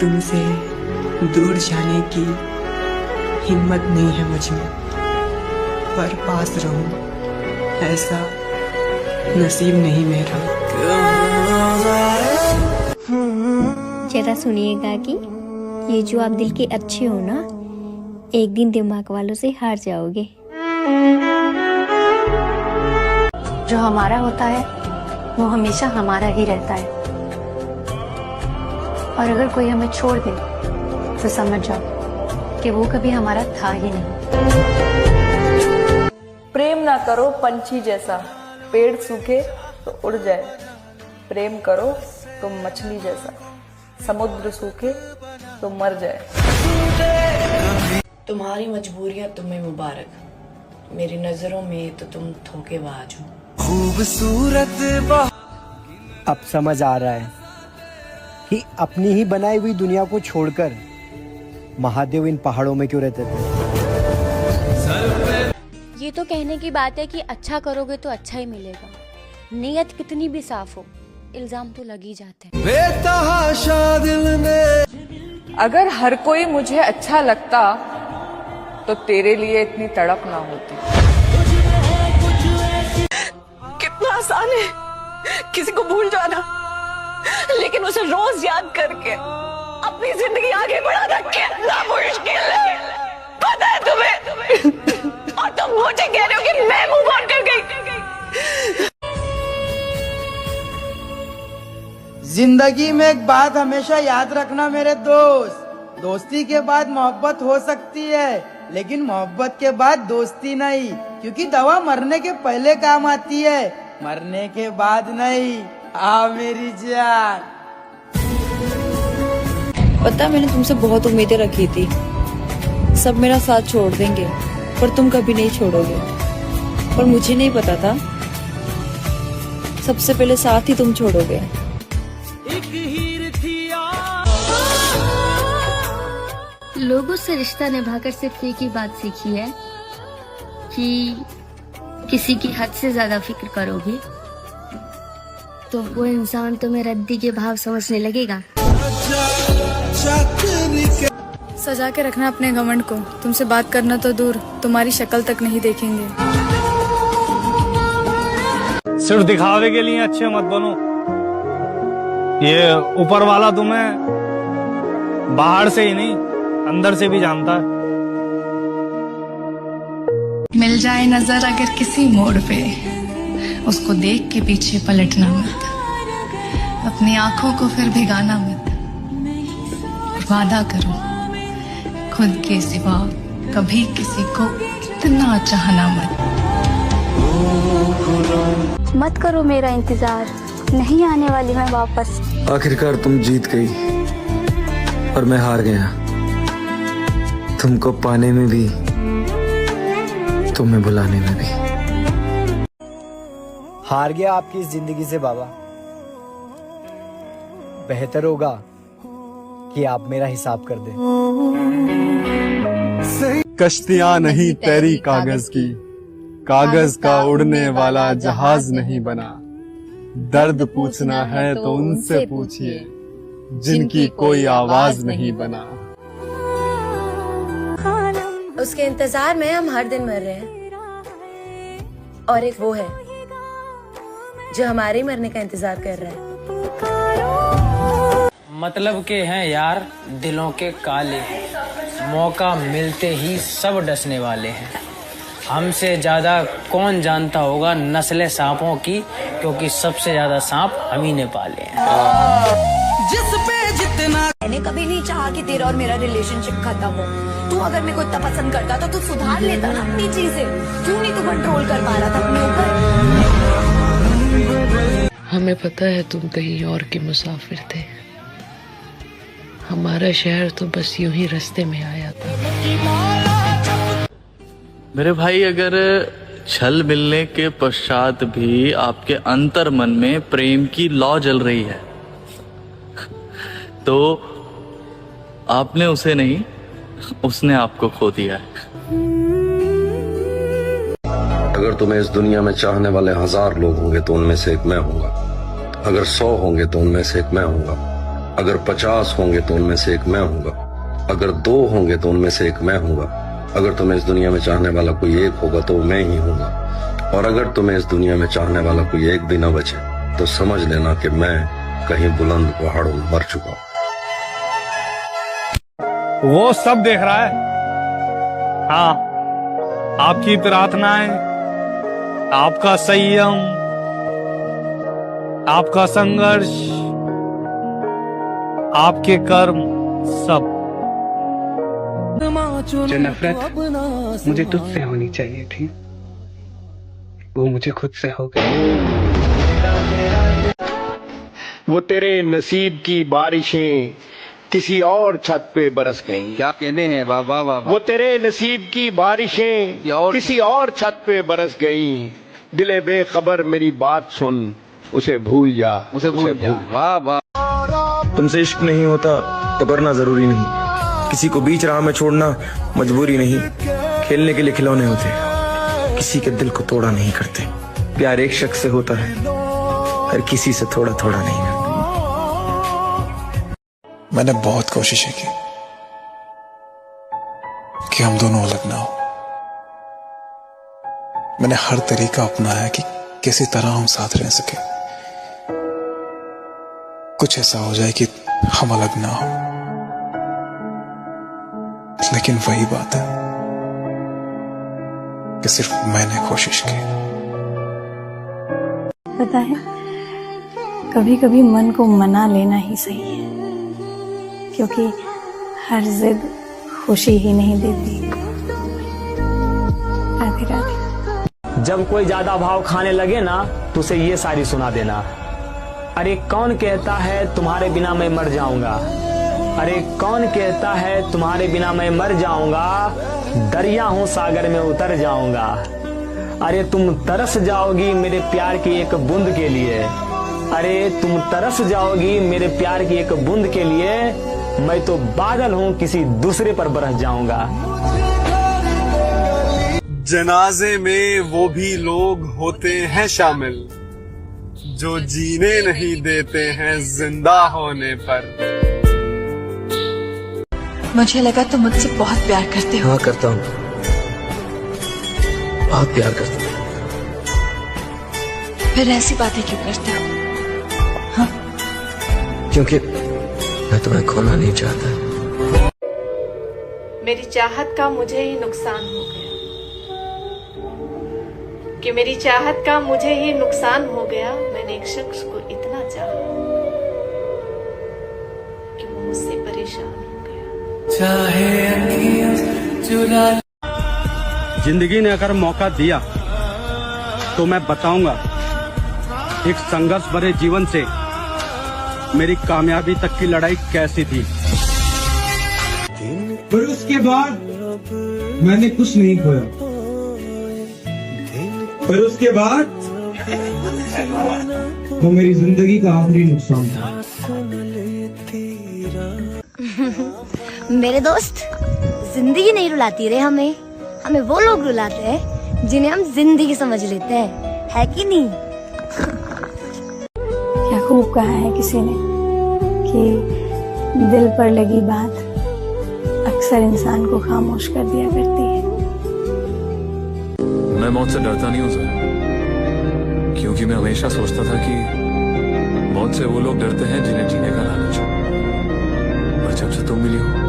तुमसे दूर जाने की हिम्मत नहीं है मुझ में, पर पास रहूं ऐसा नसीब नहीं मेरा। जरा सुनिएगा कि ये जो आप दिल के अच्छे हो ना, एक दिन दिमाग वालों से हार जाओगे। जो हमारा होता है वो हमेशा हमारा ही रहता है, और अगर कोई हमें छोड़ दे तो समझ जाओ कि वो कभी हमारा था ही नहीं। प्रेम ना करो पंछी जैसा, पेड़ सूखे तो उड़ जाए। प्रेम करो तो मछली जैसा, समुद्र सूखे तो मर जाए। तुम्हारी मजबूरियां तुम्हें मुबारक, मेरी नजरों में तो तुम धोखेबाज हो। खूबसूरत अब समझ आ रहा है कि अपनी ही बनाई हुई दुनिया को छोड़कर महादेव इन पहाड़ों में क्यों रहते थे। ये तो कहने की बात है कि अच्छा करोगे तो अच्छा ही मिलेगा। नीयत कितनी भी साफ हो, इल्जाम तो लग ही जाते हैं। बेतहाशा दिल में अगर हर कोई मुझे अच्छा लगता तो तेरे लिए इतनी तड़प ना होती। कितना आसान है किसी को भूल जाना, लेकिन उसे रोज याद करके अपनी जिंदगी आगे बढ़ाना कितना मुश्किल है, पता है तुम्हें? और तुम मुझे कह रहे हो कि मैं मूव ऑन कर गई। जिंदगी में एक बात हमेशा याद रखना मेरे दोस्त, दोस्ती के बाद मोहब्बत हो सकती है, लेकिन मोहब्बत के बाद दोस्ती नहीं, क्योंकि दवा मरने के पहले काम आती है, मरने के बाद नहीं। आ मेरी जान। पता मैंने तुमसे बहुत उम्मीदें रखी थी, सब मेरा साथ छोड़ देंगे पर तुम कभी नहीं छोड़ोगे, पर मुझे नहीं पता था सबसे पहले साथ ही तुम छोड़ोगे। लोगों से रिश्ता निभाकर सिर्फ एक ही बात सीखी है कि किसी की हद से ज्यादा फिक्र करोगे तो वो इंसान तुम्हें रद्दी के भाव समझने लगेगा। सजा के रखना अपने घमंड को, तुमसे बात करना तो दूर तुम्हारी शक्ल तक नहीं देखेंगे। सिर्फ दिखावे के लिए अच्छे मत बनो, ये ऊपर वाला तुम्हें बाहर से ही नहीं अंदर से भी जानता है। मिल जाए नजर अगर किसी मोड़ पे, उसको देख के पीछे पलटना मत, अपनी आंखों को फिर भिगाना मत, और वादा करो खुद के सिवा कभी किसी को इतना चाहना मत। मत करो मेरा इंतजार, नहीं आने वाली मैं वापस। आखिरकार तुम जीत गई और मैं हार गया, तुमको पाने में भी तुम्हें बुलाने में भी। हार गया आपकी इस जिंदगी से बाबा, बेहतर होगा कि आप मेरा हिसाब कर दें। कश्तियां नहीं तेरी कागज की, कागज का उड़ने वाला जहाज नहीं बना। दर्द पूछना है तो उनसे पूछिए जिनकी कोई आवाज नहीं बना। उसके इंतजार में हम हर दिन मर रहे हैं, और एक वो है जो हमारे मरने का इंतजार कर रहा है। मतलब के हैं यार दिलों के काले, मौका मिलते ही सब डसने वाले हैं। हमसे ज्यादा कौन जानता होगा नस्लें सांपों की, क्योंकि सबसे ज्यादा सांप हम ही ने पाले हैं। जिस पे जितना मैंने कभी नहीं चाहा कि तेरा और मेरा रिलेशनशिप खत्म हो। तू अगर मेरे को इतना पसंद करता तो तू सुधार लेता ना अपनी चीजें, क्यों नहीं तू कंट्रोल कर पा रहा था अपने ऊपर? हमें पता है तुम कहीं और के मुसाफिर थे, हमारा शहर तो बस यूं ही रास्ते में आया था। मेरे भाई, अगर छल मिलने के पश्चात भी आपके अंतर मन में प्रेम की लौ जल रही है तो आपने उसे नहीं, उसने आपको खो दिया है। अगर तुम्हें इस दुनिया में चाहने वाले 1000 लोग होंगे तो उनमें से एक मैं होऊंगा, अगर 100 होंगे तो उनमें से एक मैं होऊंगा, अगर 50 होंगे तो उनमें से एक मैं हूंगा, अगर 2 होंगे तो उनमें से एक मैं हूंगा, अगर तुम्हें इस दुनिया में चाहने वाला कोई एक होगा तो मैं ही हूंगा, और अगर तुम्हें इस दुनिया में चाहने वाला कोई एक भी न बचे तो समझ लेना कि मैं कहीं बुलंद पहाड़ों में मर चुका हूं। वो सब देख रहा है। हाँ, आपकी प्रार्थनाएं, आपका संयम, आपका संघर्ष, आपके कर्म, सब। जो नफरत मुझे तुझसे होनी चाहिए थी वो मुझे खुद से हो गई। वो तेरे नसीब की बारिशें किसी और छत पे बरस गईं। क्या कहने हैं वाह वाह। वो तेरे नसीब की बारिशें किसी और छत पे बरस गईं। दिले बेखबर मेरी बात सुन, उसे भूल जा, उसे भूल जा। वाह वाह। तुमसे इश्क नहीं होता तो करना जरूरी नहीं, किसी को बीच राह में छोड़ना मजबूरी नहीं, खेलने के लिए खिलौने होते, किसी के दिल को तोड़ा नहीं करते। प्यार एक शख्स से होता है, हर किसी से थोड़ा थोड़ा नहीं करते। मैंने बहुत कोशिशें की कि हम दोनों अलग ना हो। मैंने हर तरीका अपनाया कि किसी तरह हम साथ रह सके, कुछ ऐसा हो जाए कि हम अलग ना हो। लेकिन वही बात है कि सिर्फ मैंने कोशिश की। पता है, कभी कभी मन को मना लेना ही सही है, क्योंकि हर जिद खुशी ही नहीं देती। राधे राधे। जब कोई ज्यादा भाव खाने लगे ना तो उसे ये शायरी सुना देना। अरे कौन कहता है तुम्हारे बिना मैं मर जाऊंगा, अरे कौन कहता है तुम्हारे बिना मैं मर जाऊंगा, दरिया हूँ सागर में उतर जाऊंगा। अरे तुम तरस जाओगी मेरे प्यार की एक बूंद के लिए, अरे तुम तरस जाओगी मेरे प्यार की एक बूंद के लिए, मैं तो बादल हूँ किसी दूसरे पर बरस जाऊंगा। जनाजे में वो भी लोग होते हैं शामिल जो जीने नहीं देते हैं जिंदा होने पर। मुझे लगा तुम मुझसे बहुत प्यार करते हो। हाँ करता हूँ, बहुत प्यार करता हूँ। फिर ऐसी बातें क्यों करते हो? हाँ? क्योंकि मैं तुम्हें खोना नहीं चाहता। मेरी चाहत का मुझे ही नुकसान हो गया, कि मेरी चाहत का मुझे ही नुकसान हो गया। मैंने एक शख्स को इतना चाहा कि वो मुझसे परेशान हो गया। जिंदगी ने अगर मौका दिया तो मैं बताऊंगा एक संघर्ष भरे जीवन से मेरी कामयाबी तक की लड़ाई कैसी थी। पर उसके बाद मैंने कुछ नहीं खोया, पर उसके बाद वो मेरी जिंदगी का आखिरी नुकसान था। मेरे दोस्त, जिंदगी नहीं रुलाती रे हमें, हमें वो लोग रुलाते हैं जिन्हें हम जिंदगी समझ लेते हैं, है कि नहीं? क्या खूब कहा है किसी ने कि दिल पर लगी बात अक्सर इंसान को खामोश कर दिया करती है। मैं मौत से डरता नहीं हूँ सर, क्योंकि मैं हमेशा सोचता था कि मौत से वो लोग डरते हैं जिन्हें जीने का लालच हो। और जब से तुम मिली हो